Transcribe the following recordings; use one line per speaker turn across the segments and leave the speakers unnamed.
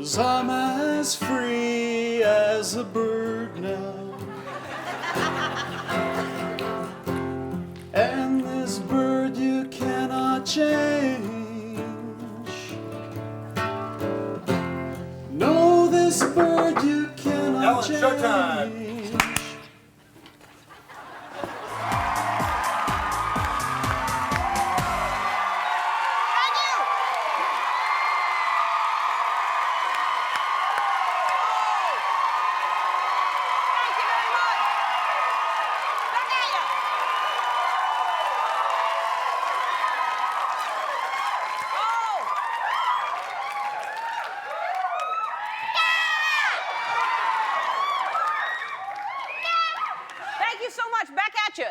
'cause I'm as free as a bird now. And this bird you cannot change. No, this bird you cannot change.
Showtime.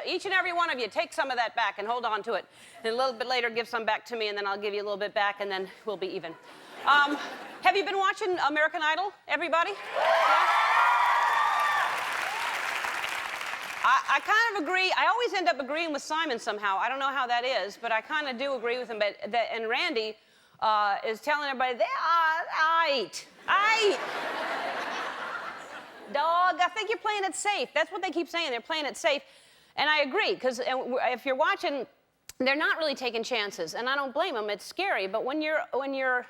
Each and every one of you, take some of that back and hold on to it. And a little bit later, give some back to me, and then I'll give you a little bit back, and then we'll be even. Have you been watching American Idol, everybody? Yeah? I kind of agree. I always end up agreeing with Simon somehow. I don't know how that is, but I kind of do agree with him. And Randy is telling everybody, dog, I think you're playing it safe. That's what they keep saying. They're playing it safe. And I agree, because if you're watching, they're not really taking chances. And I don't blame them. It's scary. But when you're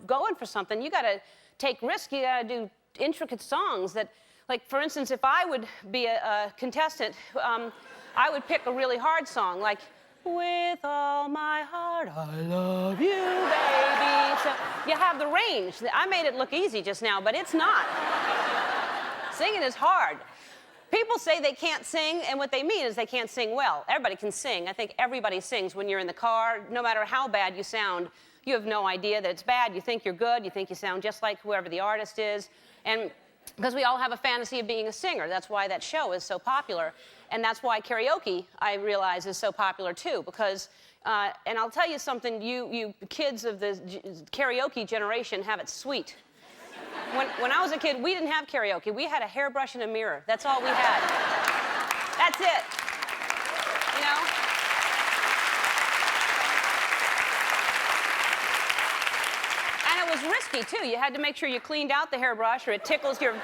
going for something, you got to take risks. You got to do intricate songs that, like, for instance, if I would be a contestant, I would pick a really hard song, like, with all my heart, I love you, baby. So you have the range. I made it look easy just now, but it's not. Singing is hard. People say they can't sing, and what they mean is they can't sing well. Everybody can sing. I think everybody sings when you're in the car. No matter how bad you sound, you have no idea that it's bad. You think you're good. You think you sound just like whoever the artist is. And because we all have a fantasy of being a singer. That's why that show is so popular. And that's why karaoke, I realize, is so popular, too. Because, and I'll tell you something, you kids of the karaoke generation have it sweet. When I was a kid, we didn't have karaoke. We had a hairbrush and a mirror. That's all we had. That's it. You know? And it was risky, too. You had to make sure you cleaned out the hairbrush or it tickles your,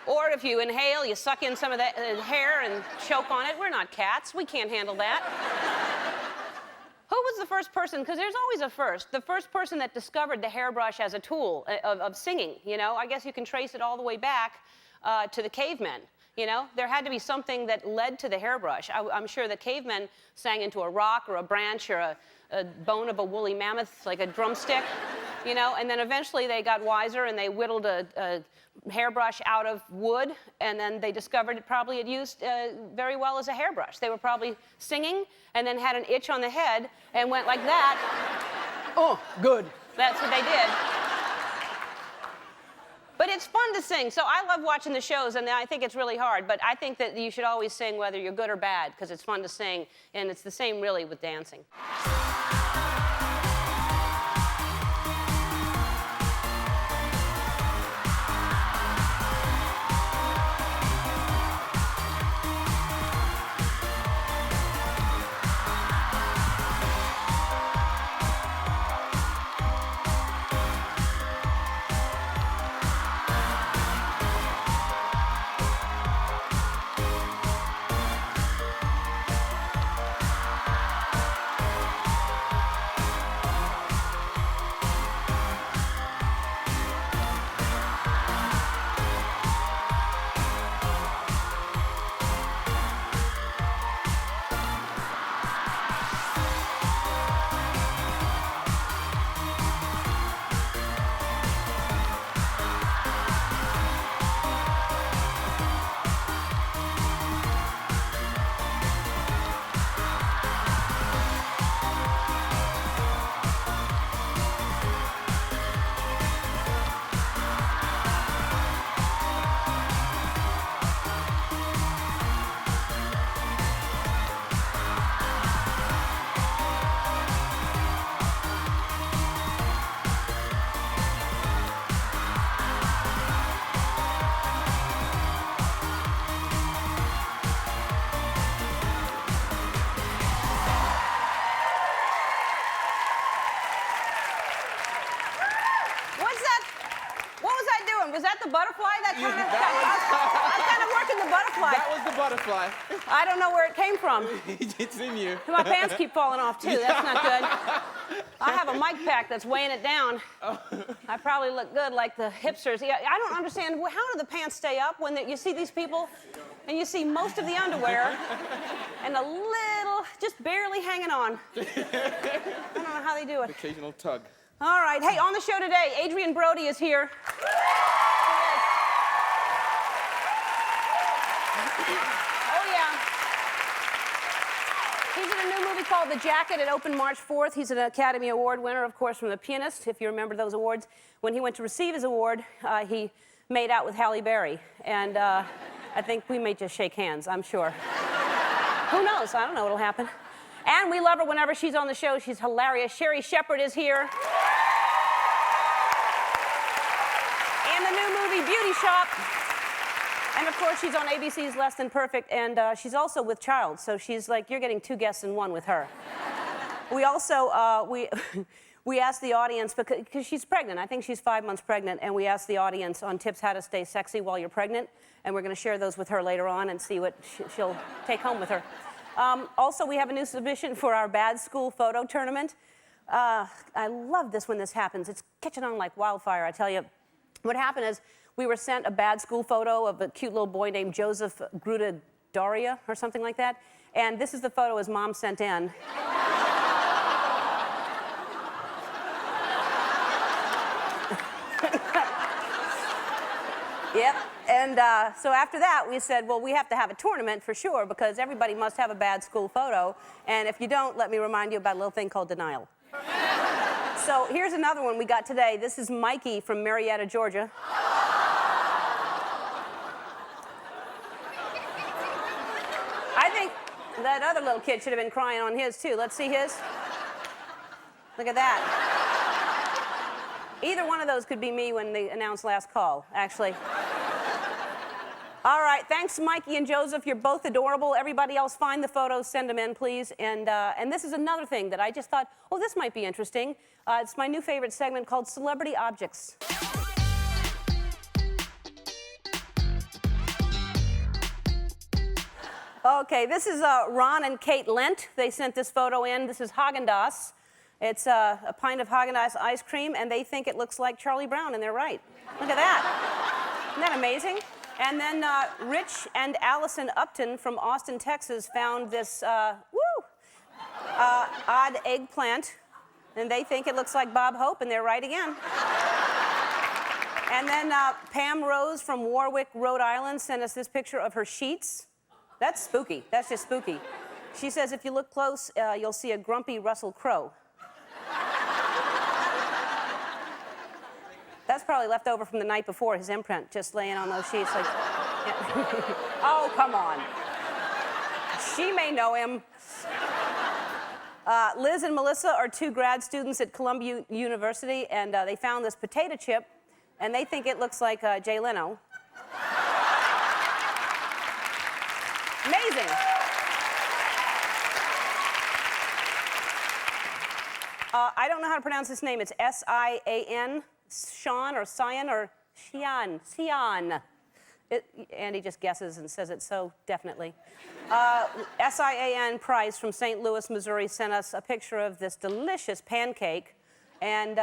Or if you inhale, you suck in some of that hair and choke on it. We're not cats. We can't handle that. Who was the first person? Because there's always a first. The first person that discovered the hairbrush as a tool of singing, I guess you can trace it all the way back to the cavemen, There had to be something that led to the hairbrush. I'm sure the cavemen sang into a rock or a branch or a bone of a woolly mammoth, like a drumstick, And then eventually they got wiser and they whittled a hairbrush out of wood, and then they discovered it probably had used very well as a hairbrush. They were probably singing and then had an itch on the head and went like that. Oh, good. That's what they did. But it's fun to sing, so I love watching the shows, and I think it's really hard, but I think that you should always sing whether you're good or bad, because it's fun to sing, and it's the same really with dancing. was that the butterfly? That kind of, I was kind of working the butterfly.
That was the butterfly.
I don't know where it came from.
It's in you.
My pants keep falling off, too. That's not good. I have a mic pack that's weighing it down. I probably look good like the hipsters. Yeah, I don't understand, how do the pants stay up when you see these people and you see most of the underwear and a little, just barely hanging on. I don't know how they do it.
Occasional tug.
All right. Hey, on the show today, Adrien Brody is here. Oh, yeah. He's in a new movie called The Jacket. It opened March 4th. He's an Academy Award winner, of course, from The Pianist, if you remember those awards. When he went to receive his award, he made out with Halle Berry. And I think we may just shake hands, I'm sure. Who knows? I don't know what'll happen. And we love her whenever she's on the show. She's hilarious. Sherri Shepherd is here. And the new movie, Beauty Shop. And of course, she's on ABC's Less Than Perfect, and she's also with child, so she's like, you're getting 2 guests in 1 with her. We also, we asked the audience, because she's pregnant, I think she's 5 months pregnant, and we asked the audience on tips how to stay sexy while you're pregnant, and we're going to share those with her later on and see what she'll take home with her. Also, we have a new submission for our Bad School Photo Tournament. I love this when this happens. It's catching on like wildfire, I tell you. What happened is, we were sent a bad school photo of a cute little boy named Joseph Gruda-Daria or something like that. And this is the photo his mom sent in. Yep. And so after that, we said, well, we have to have a tournament for sure because everybody must have a bad school photo. And if you don't, let me remind you about a little thing called denial. So here's another one we got today. This is Mikey from Marietta, Georgia. I think that other little kid should have been crying on his, too. Let's see his. Look at that. Either one of those could be me when they announced last call, actually. All right, thanks, Mikey and Joseph. You're both adorable. Everybody else, find the photos, send them in, please. And this is another thing that I just thought, oh, this might be interesting. It's my new favorite segment called Celebrity Objects. Okay, this is Ron and Kate Lent. They sent this photo in. This is Haagen-Dazs. It's a pint of Haagen-Dazs ice cream, and they think it looks like Charlie Brown, and they're right. Look at that. Isn't that amazing? And then Rich and Allison Upton from Austin, Texas, found this odd eggplant, and they think it looks like Bob Hope, and they're right again. And then Pam Rose from Warwick, Rhode Island, sent us this picture of her sheets. That's spooky. That's just spooky. She says if you look close, you'll see a grumpy Russell Crowe. That's probably left over from the night before, his imprint, just laying on those sheets like... Yeah. Oh, come on. She may know him. Liz and Melissa are 2 grad students at Columbia University, and they found this potato chip, and they think it looks like Jay Leno. Amazing. I don't know how to pronounce this name. It's S-I-A-N, Sean or Cyan or Cian. Andy just guesses and says it so definitely. S-I-A-N Price from St. Louis, Missouri sent us a picture of this delicious pancake, and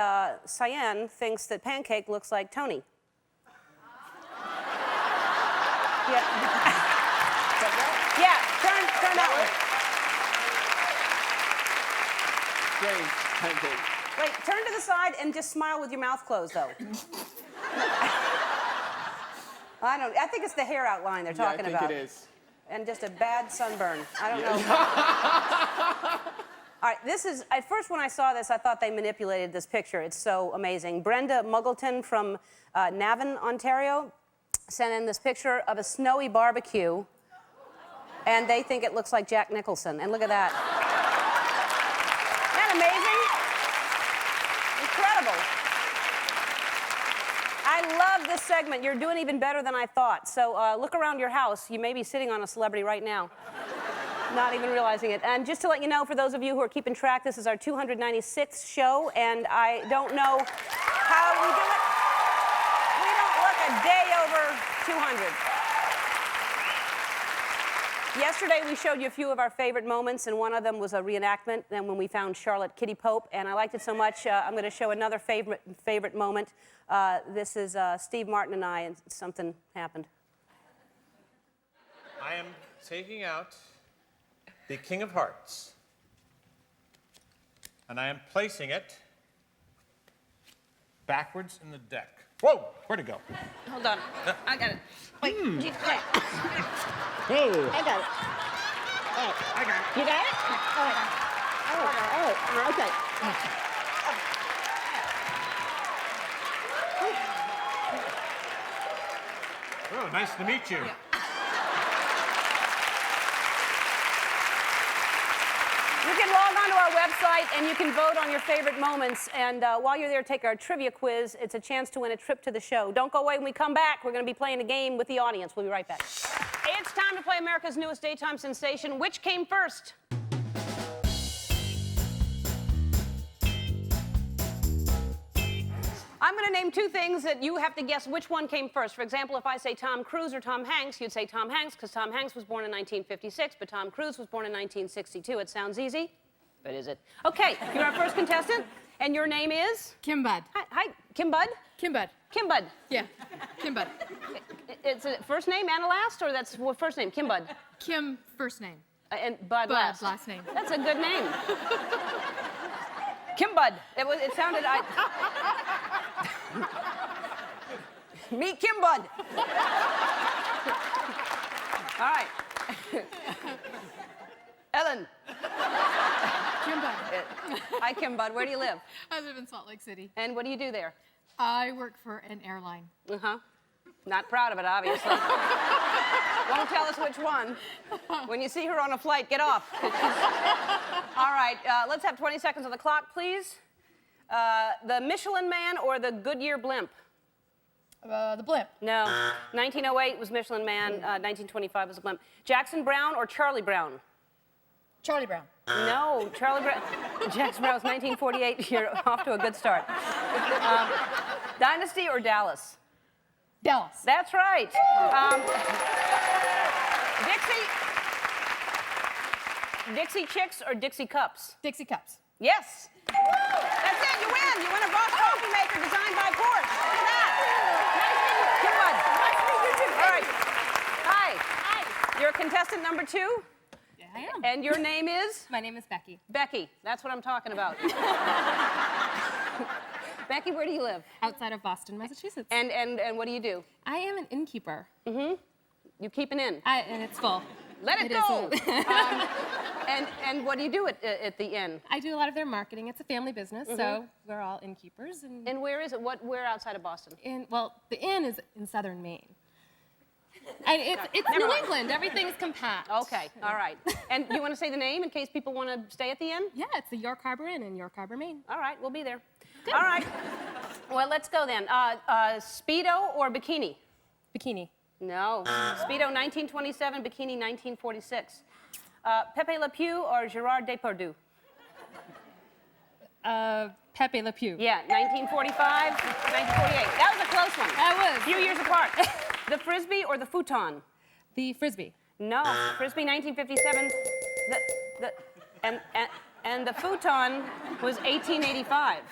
Cyan thinks that pancake looks like Tony. Yeah. Yeah, turn that way.
Strange pancake.
Wait, turn to the side and just smile with your mouth closed, though. I think it's the hair outline they're talking about.
I think it is.
And just a bad sunburn. I don't know. All right, this is, at first when I saw this, I thought they manipulated this picture. It's so amazing. Brenda Muggleton from Navan, Ontario, sent in this picture of a snowy barbecue, and they think it looks like Jack Nicholson. And look at that. Isn't that amazing? Incredible. I love this segment. You're doing even better than I thought. So look around your house. You may be sitting on a celebrity right now, not even realizing it. And just to let you know, for those of you who are keeping track, this is our 296th show, and I don't know how we do it. We don't look a a day over 200. Yesterday, we showed you a few of our favorite moments, and one of them was a reenactment, then when we found Charlotte Kitty Pope, and I liked it so much, I'm going to show another favorite moment. This is Steve Martin and I, and something happened.
I am taking out the King of Hearts, and I am placing it backwards in the deck. Whoa, where'd it go?
Hold on. I got it. Wait.
Hey.
I got it. Oh, I got it. You got it? Oh, okay.
Oh, nice to meet you.
Yeah. You can log on to our website and you can vote on your favorite moments. And while you're there, take our trivia quiz. It's a chance to win a trip to the show. Don't go away. When we come back, we're going to be playing a game with the audience. We'll be right back. It's time to play America's newest daytime sensation. Which came first? I'm going to name two things that you have to guess which one came first. For example, if I say Tom Cruise or Tom Hanks, you'd say Tom Hanks because Tom Hanks was born in 1956, but Tom Cruise was born in 1962. It sounds easy, but is it? Okay, you're our first contestant, and your name is?
Kim Bud.
Hi, Kim Bud?
Kim Bud.
Kim Bud.
Yeah, Kim Bud.
It's a first name and a last, or that's first name? Kim Bud.
Kim, first name.
And Bud
last name.
That's a good name. Kim Bud. It sounded. Meet Kim Bud. All right. Ellen.
Kim Bud.
Hi, Kim Bud. Where do you live?
I live in Salt Lake City.
And what do you do there?
I work for an airline.
Uh-huh. Not proud of it, obviously. Won't tell us which one. When you see her on a flight, get off. All right, let's have 20 seconds on the clock, please. The Michelin Man or the Goodyear blimp?
The blimp.
No. 1908 was Michelin Man. 1925 was a blimp. Jackson Browne or Charlie Brown?
Charlie Brown.
No, Charlie Brown. Jackson Brown was 1948. You're off to a good start. Dynasty or Dallas?
Dallas.
That's right. Dixie Chicks or Dixie Cups?
Dixie Cups.
Yes. That's it. You win. You win a Bosch coffee maker designed by Porsche. Look at that. Nice to meet you. Good. Nice to meet you too. All right. Hi.
Hi.
You're contestant number 2.
Yeah, I am.
And your name is?
My name is Becky.
Becky. That's what I'm talking about. Becky, where do you live?
Outside of Boston, Massachusetts.
And what do you do?
I am an innkeeper.
Mm-hmm. You keep an inn.
And it's full.
Let it go. And what do you do at the inn?
I do a lot of their marketing. It's a family business, so we're all innkeepers.
And where is it? Where outside of Boston?
Well, the inn is in southern Maine. And it's New England. Everything's compact.
Okay, all right. And you want to say the name in case people want to stay at the inn?
Yeah, it's the York Harbor Inn in York Harbor, Maine.
All right, we'll be there.
Good.
All right. Well, let's go then. Speedo or bikini?
Bikini.
No. Speedo 1927, bikini 1946. Pepe Le Pew or Gerard Depardieu?
Pepe Le Pew.
Yeah, 1945, 1948. That was a close one.
That was.
A few years apart. The Frisbee or the futon?
The Frisbee.
No. Frisbee 1957. And the futon was 1885.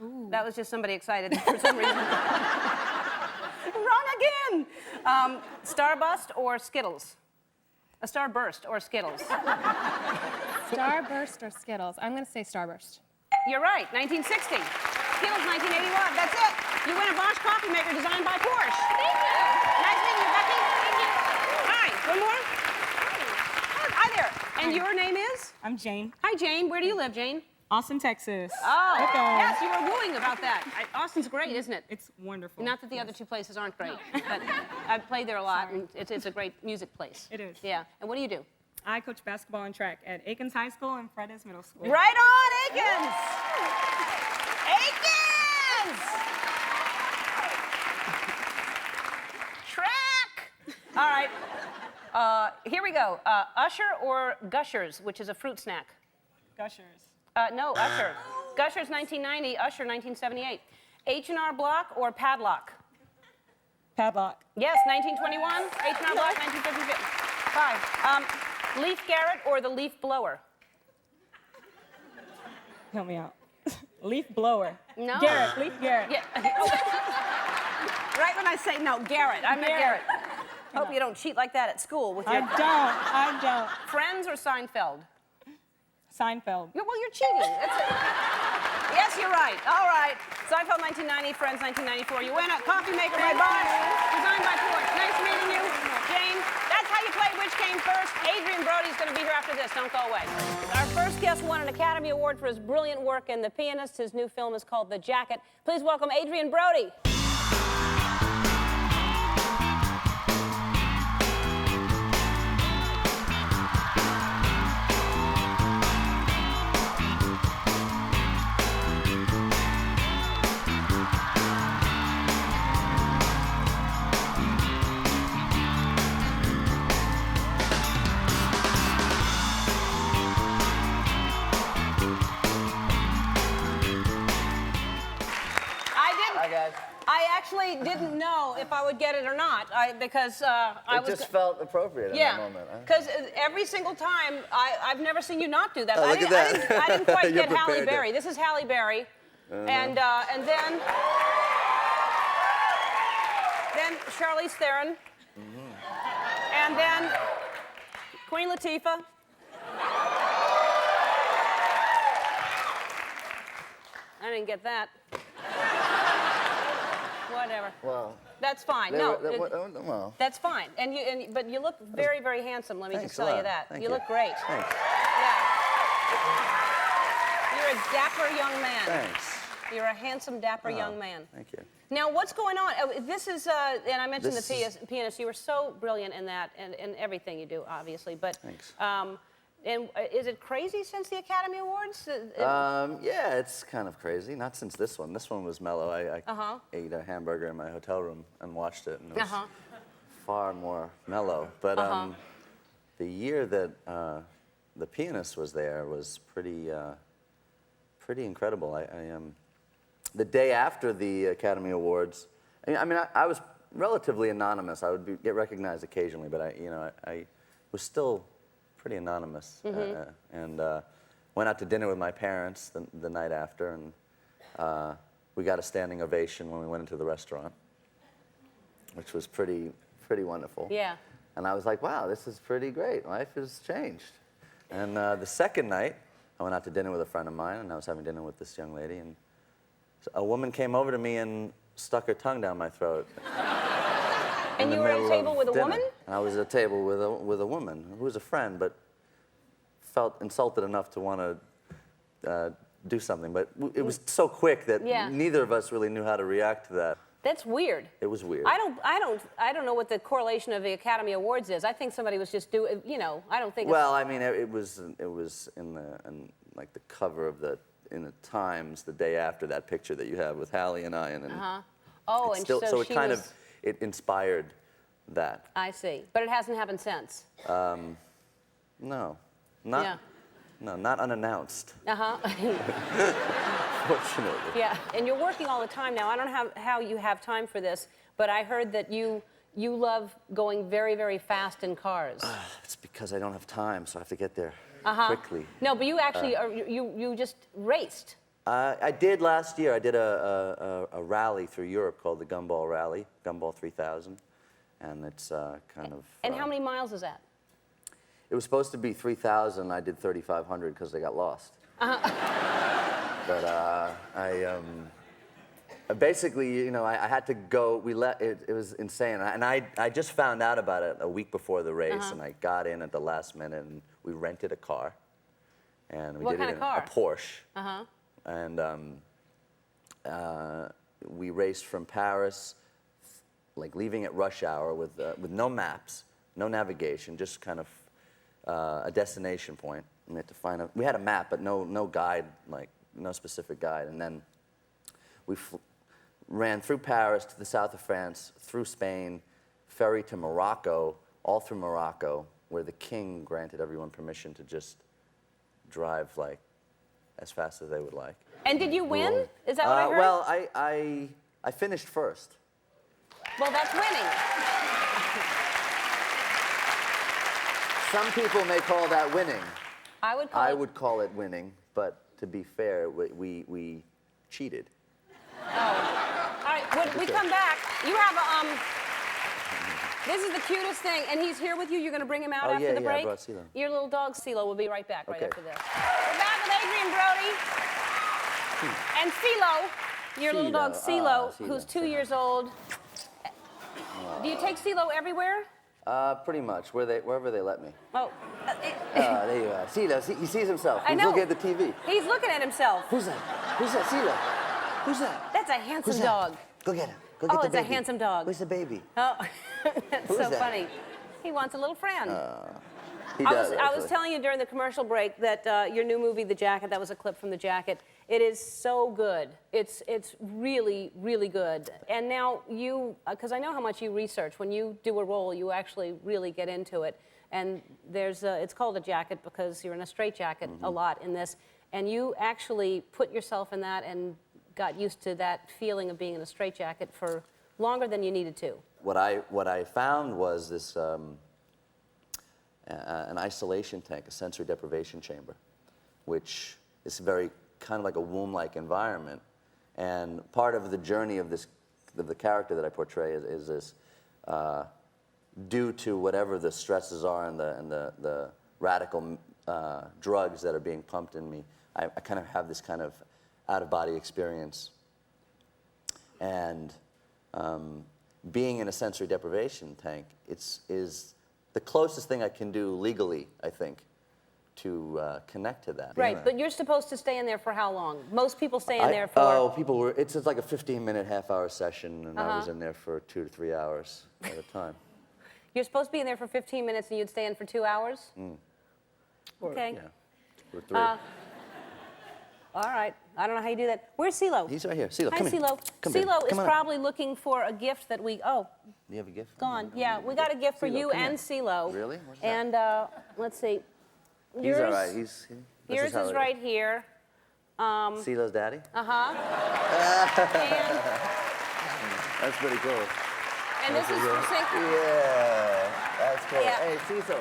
Ooh. That was just somebody excited for some reason. Wrong again. Starburst or Skittles? A Starburst or Skittles?
Starburst or Skittles? I'm going to say Starburst.
You're right, 1960. Skittles, 1981. That's it. You win a Bosch coffee maker designed by Porsche.
Thank you.
Nice meeting you, Becky. Thank you. Hi, one more? Hi there. And your name is?
I'm Jane.
Hi, Jane. Where do you live, Jane?
Austin, Texas.
Oh,
Okay.
yes, you were wooing about that. Austin's great, isn't it?
It's wonderful.
Not that the other two places aren't great, but I've played there a lot, and it's a great music place.
It is.
Yeah. And what do you do?
I coach basketball and track at Aikens High School and Fredis Middle School.
Right on, Aikens! Aikens! Track! All right. Here we go. Usher or Gushers, which is a fruit snack?
Gushers.
No, Usher. Gushers 1990, Usher 1978. H&R Block or Padlock?
Padlock.
Yes, 1921. H&R Block, 1955. Leaf Garrett or the leaf blower?
Help me out. Leaf blower.
No.
Garrett. Leaf Garrett.
Yeah. Right when I say no, Garrett. I meant Garrett. Hope you don't cheat like that at school with your
I don't.
Friends or Seinfeld?
Seinfeld.
Well, you're cheating. Yes, you're right. All right. Seinfeld 1990, Friends 1994. You win a coffee maker by Bosch, designed by Porsche. Nice meeting you, Jane. That's how you play Which Came First. Adrien Brody is going to be here after this. Don't go away. Our first guest won an Academy Award for his brilliant work in The Pianist. His new film is called The Jacket. Please welcome Adrien Brody. I actually didn't know if I would get it or not, because I was.
It just felt appropriate in that moment.
Because every single time, I've never seen you not do that.
Oh, look at that.
I didn't quite
You're
get Halle
prepared
Berry. This is Halle Berry, and then Charlize Theron, and then Queen Latifah. I didn't get that. Whatever.
Well,
that's fine.
Well,
that's fine. But you look very, very handsome. Let me just tell you that.
Thank
you look great.
Thanks.
Yeah. You're a dapper young man.
Thanks.
You're a handsome, dapper young man.
Thank you.
Now, what's going on? This is, and I mentioned the pianist. You were so brilliant in that, and everything you do, obviously. But
thanks.
And is it crazy since the Academy Awards?
Yeah, it's kind of crazy. Not since this one. This one was mellow. I ate a hamburger in my hotel room and watched it, and it was far more mellow. But the year that The Pianist was there was pretty incredible. The day after the Academy Awards, I was relatively anonymous. I would get recognized occasionally, but I was still pretty anonymous, and went out to dinner with my parents the night after, and we got a standing ovation when we went into the restaurant, which was pretty wonderful.
Yeah.
And I was like, wow, this is pretty great. Life has changed. And the second night, I went out to dinner with a friend of mine, and I was having dinner with this young lady, and a woman came over to me and stuck her tongue down my throat.
And you were at a table with a woman?
And I was at a table with a woman who was a friend, but felt insulted enough to want to do something. But it was so quick that neither of us really knew how to react to that.
That's weird.
It was weird.
I don't know what the correlation of the Academy Awards is. I think somebody was just doing, I don't think.
Well, I mean, it was in like the cover of the Times the day after that picture that you have with Halle and I, and
oh, and
still, so it kind
was...
of inspired that.
I see, but it hasn't happened since.
No, not unannounced. Fortunately.
Yeah, and you're working all the time now. I don't know how you have time for this, but I heard that you love going very, very fast in cars.
It's because I don't have time, so I have to get there quickly.
No, but you actually you just raced.
I did last year. I did a rally through Europe called the Gumball Rally, Gumball 3000, and it's kind of.
And how many miles is that?
It was supposed to be 3,000. I did 3,500 because they got lost. But I basically, I had to go. It was insane, and I just found out about it a week before the race, and I got in at the last minute, and we rented a car, and we
What
did
kind
it
of
in
car?
a Porsche, and we raced from Paris, like leaving at rush hour with no maps, no navigation, just kind of a destination point. We had to find we had a map, but no guide, like no specific guide, and then we ran through Paris to the south of France, through Spain, ferry to Morocco, all through Morocco, where the king granted everyone permission to just drive like as fast as they would like.
And did you win? Is that what I heard?
Well, I finished first.
Well, that's winning.
Some people may call that winning.
I would call
I
it.
would call it winning, but to be fair, we cheated.
All right, when we come back, you have a, this is the cutest thing, and he's here with you. You're going to bring him out
Oh,
after
yeah,
the
yeah, I
break?
brought CeeLo.
Your little dog, CeeLo, will be right back right
Okay.
after this. We're back with Adrien Brody and CeeLo, your little dog, CeeLo,
CeeLo.
who's 2 years old. Do you take CeeLo everywhere?
Pretty much, wherever they let me.
Oh.
There you are. CeeLo, he sees himself.
I
He's
know.
looking at the TV.
He's looking at himself.
Who's that? Who's that? CeeLo. Who's that?
That's a handsome
Who's that?
dog.
Go get him. Go get
Oh,
the
it's a
baby.
handsome dog.
Where's the baby?
Oh, that's
Who's
so
that?
funny. He wants a little friend.
He
I
does,
was
actually.
telling you during the commercial break that your new movie, The Jacket, that was a clip from The Jacket. It is so good. It's really, really good. And now you, because I know how much you research. When you do a role, you actually really get into it. And there's it's called a jacket because you're in a straitjacket a lot in this. And you actually put yourself in that and got used to that feeling of being in a straitjacket for longer than you needed to.
What I found was this an isolation tank, a sensory deprivation chamber, which is very kind of like a womb-like environment. And part of the journey of the character that I portray is this, due to whatever the stresses are and the radical drugs that are being pumped in me, I kind of have this kind of out-of-body experience. And being in a sensory deprivation tank, is the closest thing I can do legally, I think, to connect to that.
Right,
Yeah.
but you're supposed to stay in there for how long? most people stay in there for...
people were, it's like a 15-minute, half-hour session, and I was in there for 2 to 3 hours at a time.
You're supposed to be in there for 15 minutes and you'd stay in for 2 hours? Okay.
Yeah, or 3.
All right. I don't know how you do that. Where's CeeLo?
He's right here. CeeLo,
Hi,
come here.
CeeLo.
Come here.
CeeLo is
Come on up.
probably looking for a gift that we... Oh,
Do you have a gift?
gone. Yeah, we got a gift for
CeeLo,
you
come
and
here.
CeeLo.
Really? What's that?
And let's see.
He's all right. This
Yours
how
is
it
right here.
CeeLo's daddy?
Uh-huh.
That's pretty cool.
And this is for Sync.
Yeah, that's cool.
Yeah.
Hey, CeeLo,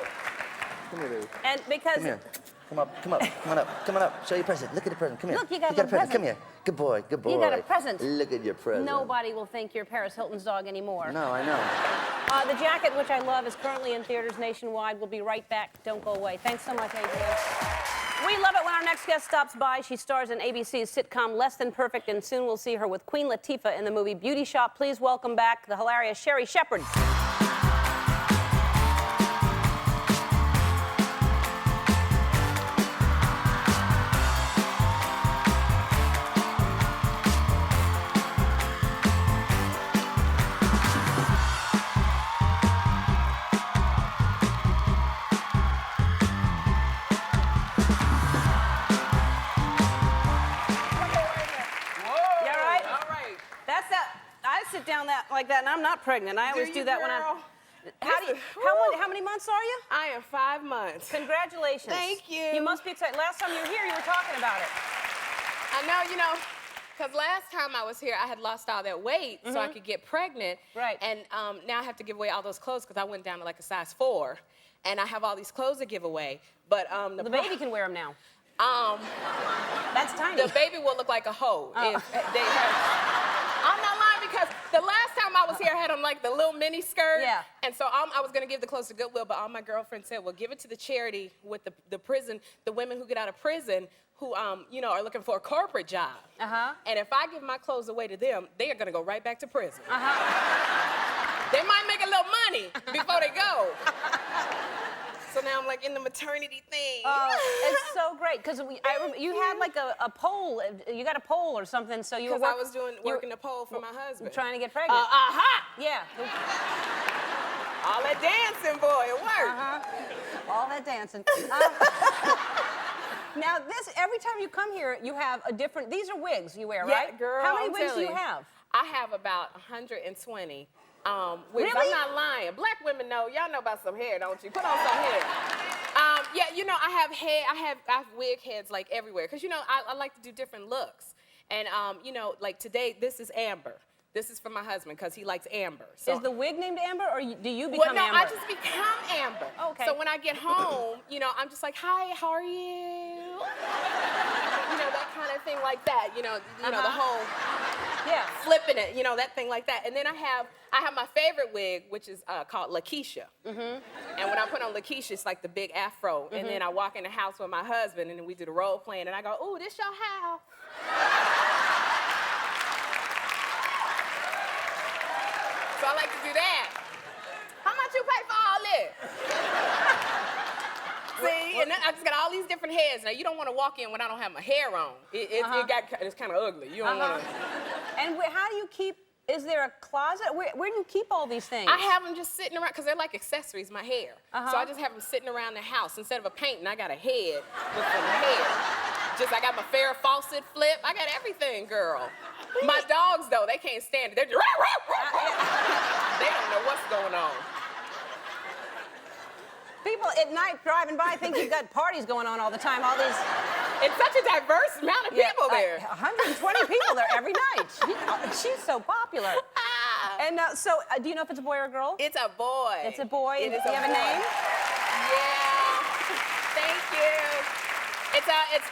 come here, baby.
And because...
Come here. Come up, come up, come on up, come on up. Show your present. Look at the present. Come here.
Look, you got a
a
little
present. Come
present.
here. Good boy, good boy.
You got a present.
Look at your present.
Nobody will think you're Paris Hilton's dog anymore.
No, I know.
The Jacket, which I love, is currently in theaters nationwide. We'll be right back. Don't go away. Thanks so much, Adrien. We love it when our next guest stops by. She stars in ABC's sitcom Less Than Perfect, and soon we'll see her with Queen Latifah in the movie Beauty Shop. Please welcome back the hilarious Sherri Shepherd. You all right?
All right.
That's that. I sit down like that, and I'm not pregnant. I always do
you,
that when
girl?
How many months are you?
I am 5 months.
Congratulations.
Thank you.
You must be excited. Last time you were here, you were talking about it.
I know, because last time I was here, I had lost all that weight so I could get pregnant.
Right.
And now I have to give away all those clothes because I went down to like a size 4. And I have all these clothes to give away. But
The baby can wear them now. That's tiny.
the baby will look like a hoe. If they I'm not lying because the last time I was here, I had on like the little mini skirt.
Yeah.
And so I was going to give the clothes to Goodwill, but all my girlfriends said, well, give it to the charity with the prison, the women who get out of prison who, are looking for a corporate job.
Uh-huh.
And if I give my clothes away to them, they are going to go right back to prison.
Uh-huh.
They might make a little money before they go. So now I'm like in the maternity thing.
It's so great because you had like a pole. You got a pole or something, so you were
Because I was working the pole for my husband.
trying to get pregnant. Yeah.
All that dancing, boy, it worked.
All that dancing. Now, every time you come here, you have a different. These are wigs you wear,
Yeah,
right?
girl,
How many
I'm
wigs do
telling
you have?
I have about 120 wigs.
Really?
I'm not lying. Black women know. Y'all know about some hair, don't you? Put on some hair. I have hair. I have wig heads like everywhere because I like to do different looks. And like today, this is amber. This is for my husband because he likes Amber. So
Is the wig named Amber, or do you
well,
become
no,
Amber?
I just become Amber.
Okay.
So when I get home, you know, I'm just like, hi, how are you? You know, that kind of thing like that. You know, the whole
Yeah.
flipping it, you know, that thing like that. And then I have my favorite wig, which is called Lakeisha. And when I put on Lakeisha, it's like the big afro. And then I walk in the house with my husband, and then we do the role playing, and I go, ooh, this your house. So I like to do that. How much you pay for all this? See, and then I just got all these different heads. Now, you don't want to walk in when I don't have my hair on. It's kind of ugly. You don't want to.
And how do you keep, is there a closet? Where do you keep all these things?
I have them just sitting around, because they're like accessories, my hair. So I just have them sitting around the house. Instead of a painting, I got a head with some hair. Just, I got my Farrah Fawcett flip. I got everything, girl. My dogs, though, they can't stand it. They're just, they don't know what's going on.
People at night driving by think you've got parties going on all the time, all these...
It's such a diverse amount of people there.
120 people there every night. She's so popular. And so, do you know if it's a boy or a girl?
It's a boy.
It's a boy.
It is
Do you have a name?
Yeah. Thank you.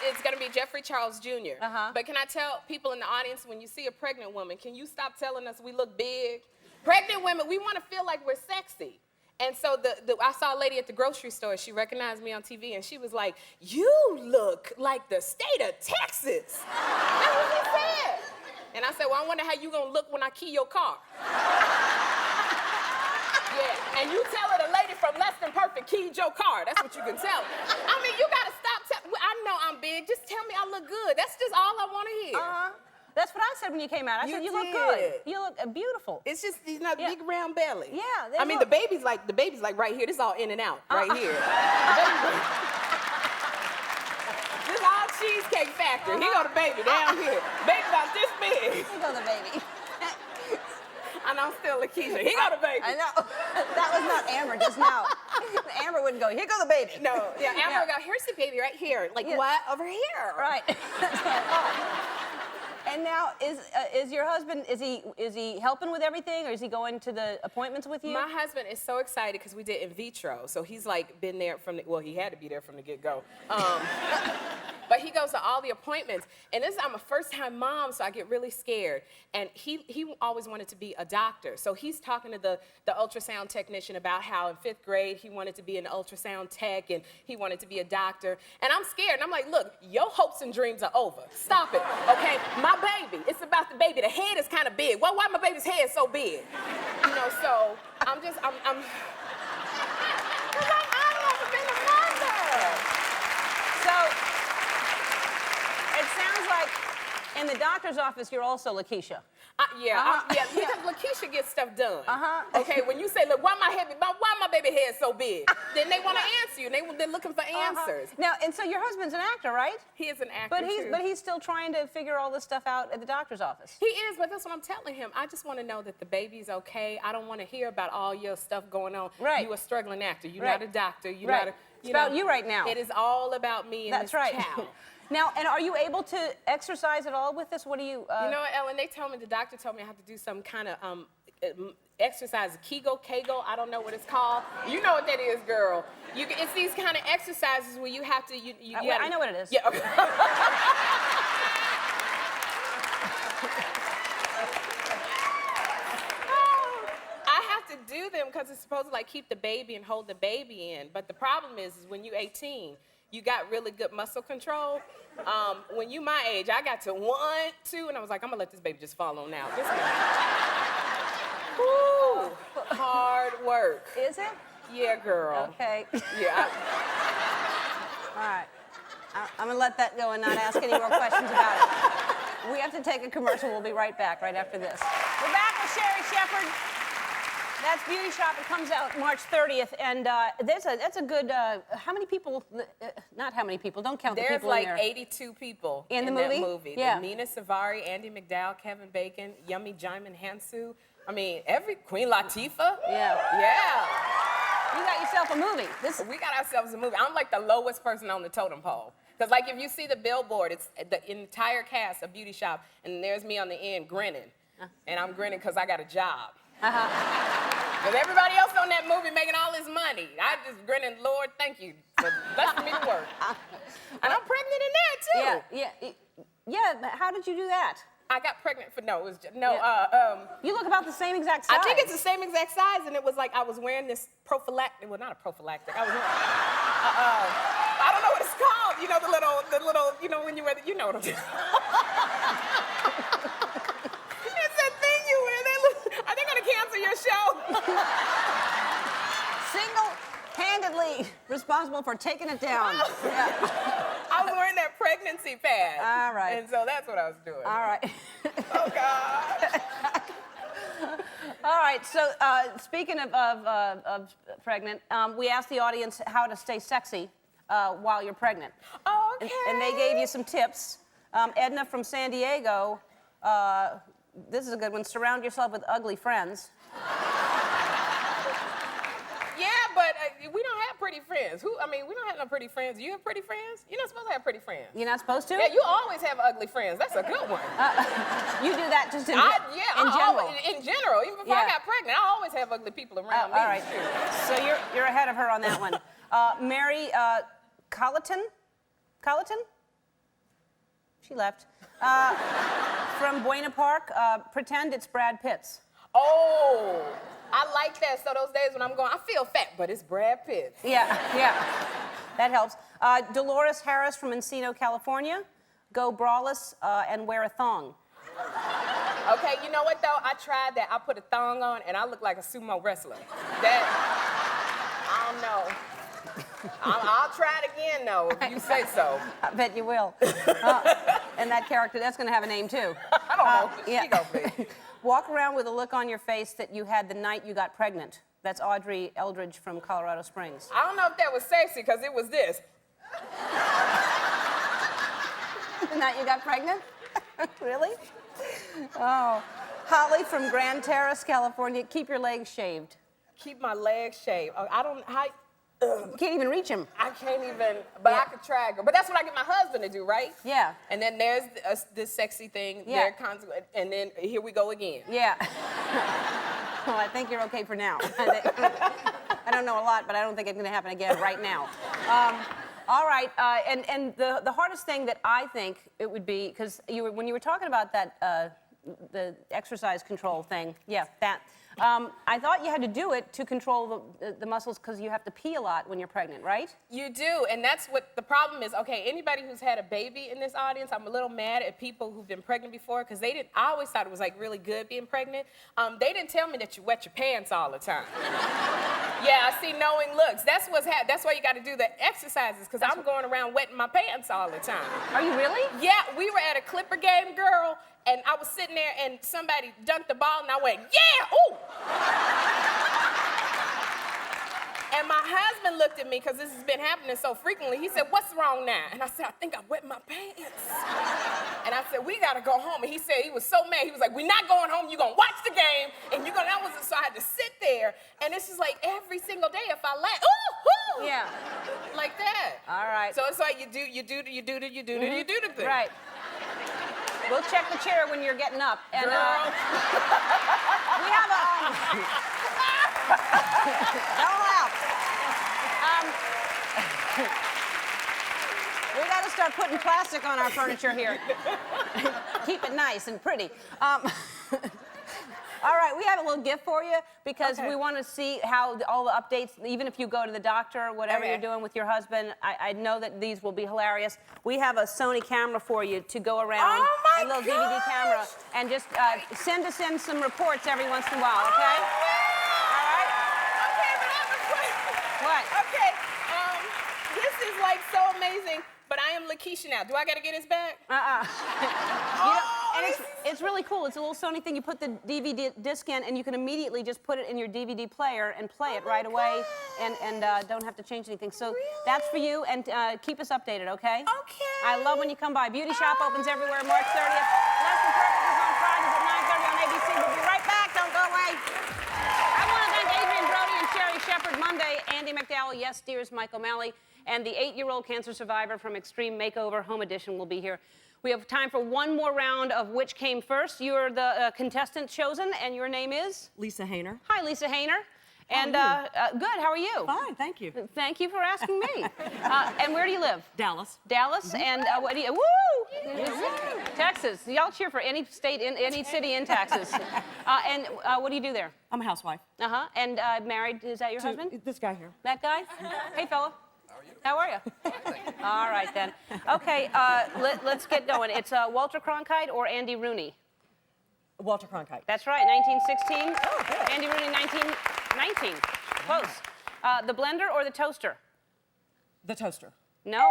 It's gonna be Jeffrey Charles Jr. But can I tell people in the audience, when you see a pregnant woman, can you stop telling us we look big? Pregnant women, we want to feel like we're sexy. And so I saw a lady at the grocery store. She recognized me on TV, and she was like, "You look like the state of Texas." That's what she said. And I said, "Well, I wonder how you gonna look when I key your car." Yeah, and you tell her the lady from Less Than Perfect keyed your car. That's what you can tell her. I mean, you gotta stop. I know I'm big. Just tell me I look good. That's just all I want to hear.
That's what I said when you came out. I said, you look good. You look beautiful.
It's just, you know, big round belly.
Yeah.
I mean, the baby's like right here. This is all in and out right here. This is all Cheesecake Factory. Here go the baby down here. Baby about this big.
Here go the baby.
And I'm still Lakeisha. Here go the baby.
I know. That was not Amber just now. Amber wouldn't go, here go the baby.
No, yeah, Amber would go, here's the baby right here. Like, what? Over here.
Right. And now, is your husband, is he helping with everything, or is he going to the appointments with you?
My husband is so excited because we did in vitro. So he's like been there from well, he had to be there from the get-go. But he goes to all the appointments. And I'm a first-time mom, so I get really scared. And he always wanted to be a doctor. So he's talking to the ultrasound technician about how in 5th grade he wanted to be an ultrasound tech and he wanted to be a doctor. And I'm scared. And I'm like, look, your hopes and dreams are over. Stop it, okay? My baby, it's about the baby. The head is kind of big. Well, why my baby's head so big? You know, so I'm never been a mother.
So, it sounds like in the doctor's office, you're also Lakeisha.
Yeah, because Lakeisha gets stuff done. Okay, when you say, look, why my baby head so big? Then they want to answer you. They're looking for answers.
Now, and so your husband's an actor, right?
He is an actor,
But he's still trying to figure all this stuff out at the doctor's office.
He is, but that's what I'm telling him. I just want to know that the baby's okay. I don't want to hear about all your stuff going on.
Right.
You're a struggling actor. You're not a doctor. You're
Right.
not a...
It's about you right now.
It is all about me and
That's
this
right.
child.
Now, and are you able to exercise at all with this? What do you...
You know what, Ellen, the doctor told me I have to do some kind of exercise, Kegel, I don't know what it's called. You know what that is, girl. It's these kind of exercises where you have to...
I know what it is.
Yeah, okay. I have to do them because it's supposed to like keep the baby and hold the baby in. But the problem is when you're 18, you got really good muscle control. When you my age, I got to 1, 2, and I was like, I'm gonna let this baby just fall on out. Woo, hard work.
Is it?
Yeah, girl.
Okay.
Yeah.
All right. I'm gonna let that go and not ask any more questions about it. We have to take a commercial. We'll be right back right after this. We're back with Sherri Shepherd. That's Beauty Shop. It comes out March 30th, and that's a good. How many people? Not how many people. Don't count the people in there.
There's like 82 people
in the movie.
That movie.
Yeah.
Nina Savari, Andy McDowell, Kevin Bacon, Yummy Jaimin Hansu. I mean, Queen Latifah.
Yeah.
Yeah.
You got yourself a movie.
We got ourselves a movie. I'm like the lowest person on the totem pole. Because like if you see the billboard, it's the entire cast of Beauty Shop, and there's me on the end grinning. and I'm grinning because I got a job. Because everybody else on that movie making all this money. I just grinning, Lord, thank you for blessing me to work. And I'm pregnant in there, too.
Yeah, but how did you do that?
I got pregnant for, no, it was just,
You look about the same exact size.
I think it's the same exact size, and it was like I was wearing this prophylactic, well, not a prophylactic, I was wearing, I don't know what it's called, you know, the little, you know, when you wear the, you know what I'm doing. It's that thing you wear, are they gonna cancel your show?
Single-handedly responsible for taking it down.
I was wearing that pregnancy pad.
All right.
And so that's what I was doing.
All right.
Oh, God.
All right, so speaking of pregnant, we asked the audience how to stay sexy while you're pregnant.
Okay.
And they gave you some tips. Edna from San Diego, this is a good one. Surround yourself with ugly friends.
Yeah, but we don't have pretty friends. We don't have no pretty friends. You have pretty friends? You're not supposed to have pretty friends.
You're not supposed to?
Yeah, you always have ugly friends. That's a good one.
You do that just in
general.
in general.
In general, even before I got pregnant, I always have ugly people around me.
All right. So you're ahead of her on that one. Mary Colleton? She left. From Buena Park, pretend it's Brad Pitt's.
Oh, I like that. So those days when I'm going, I feel fat, but it's Brad Pitt.
Yeah. That helps. Dolores Harris from Encino, California. Go braless and wear a thong.
Okay, you know what though? I tried that. I put a thong on and I look like a sumo wrestler. I don't know. I'll try it again though, if you say so.
I bet you will. And that character, that's going to have a name too.
I don't know.
Yeah.
She gonna be.
Walk around with a look on your face that you had the night you got pregnant. That's Audrey Eldridge from Colorado Springs.
I don't know if that was sexy because it was this.
The night you got pregnant? Really? Oh. Holly from Grand Terrace, California. Keep your legs shaved.
Keep my legs shaved.
You can't even reach them.
I can't even, but I could try. But that's what I get my husband to do, right?
Yeah.
And then there's this sexy thing.
Yeah.
And then here we go again.
Yeah. Well, I think you're okay for now. I don't know a lot, but I don't think it's going to happen again right now. All right, and the hardest thing that I think it would be, because when you were talking about that, the exercise control thing, that. I thought you had to do it to control the muscles because you have to pee a lot when you're pregnant, right?
You do, and that's what the problem is. Okay, anybody who's had a baby in this audience, I'm a little mad at people who've been pregnant before because I always thought it was like really good being pregnant. They didn't tell me that you wet your pants all the time. Yeah, I see knowing looks. That's why you got to do the exercises because I'm going around wetting my pants all the time.
Are you really?
Yeah, we were at a Clipper game, girl, and I was sitting there and somebody dunked the ball and I went, yeah, ooh! And my husband looked at me because this has been happening so frequently. He said, what's wrong now? And I said, I think I wet my pants. And I said, we gotta go home. And he said, he was so mad. He was like, we're not going home. You're gonna watch the game. And you're gonna, so I had to sit there. And it's just like every single day if I laugh, ooh, ooh.
Yeah.
Like that.
All right.
So it's like you do the thing.
Right. We'll check the chair when you're getting up. And,
Girl.
we have a... Don't laugh. We got to start putting plastic on our furniture here. Keep it nice and pretty. All right, we have a little gift for you because we want to see how all the updates, even if you go to the doctor or whatever you're doing with your husband, I know that these will be hilarious. We have a Sony camera for you to go around, a little DVD camera, and just send us in some reports every once in a while, okay? All right?
Okay, but I have a question.
What?
Okay, this is like so amazing, but I am Lakeisha now. Do I got to get his back?
And it's really cool. It's a little Sony thing. You put the DVD disc in, and you can immediately just put it in your DVD player and play it right away, and don't have to change anything. So that's for you, and keep us updated, okay?
Okay.
I love when you come by. Beauty Shop opens everywhere March 30th. Less Than Perfect is on Fridays at 9:30 on ABC. We'll be right back. Don't go away. I want to thank Adrien Brody and Sherri Shepherd. Monday, Andy McDowell, Yes Dears, Mike O'Malley, and the 8-year-old cancer survivor from Extreme Makeover Home Edition will be here. We have time for one more round of which came first. You're the contestant chosen, and your name is?
Lisa Hayner.
Hi, Lisa Hayner. And good, how are you?
Fine, thank you.
Thank you for asking me. And where do you live?
Dallas.
Dallas, and what do you, woo! Texas. Y'all cheer for any state, in any city in Texas. And what do you do there?
I'm a housewife.
Uh-huh, and married, is that your husband?
This guy here.
That guy? Hey, fella. How are you? All right, then. Okay, let's get going. It's Walter Cronkite or Andy Rooney?
Walter Cronkite.
That's right, 1916. Andy Rooney, 1919. Close. The blender or the toaster?
The toaster.
No.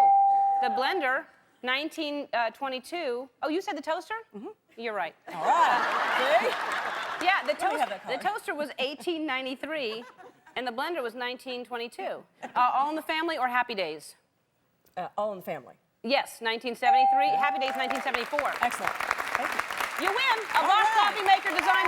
The blender, 1922. Oh, you said the toaster? Mm-hmm. You're right.
All right.
Yeah, the
me have that
the
card.
toaster was 1893, and the blender was 1922. All in the Family or Happy Days?
All in the Family.
Yes, 1973. Happy Days, 1974.
Excellent. Thank you.
You win a Bosch coffee maker designed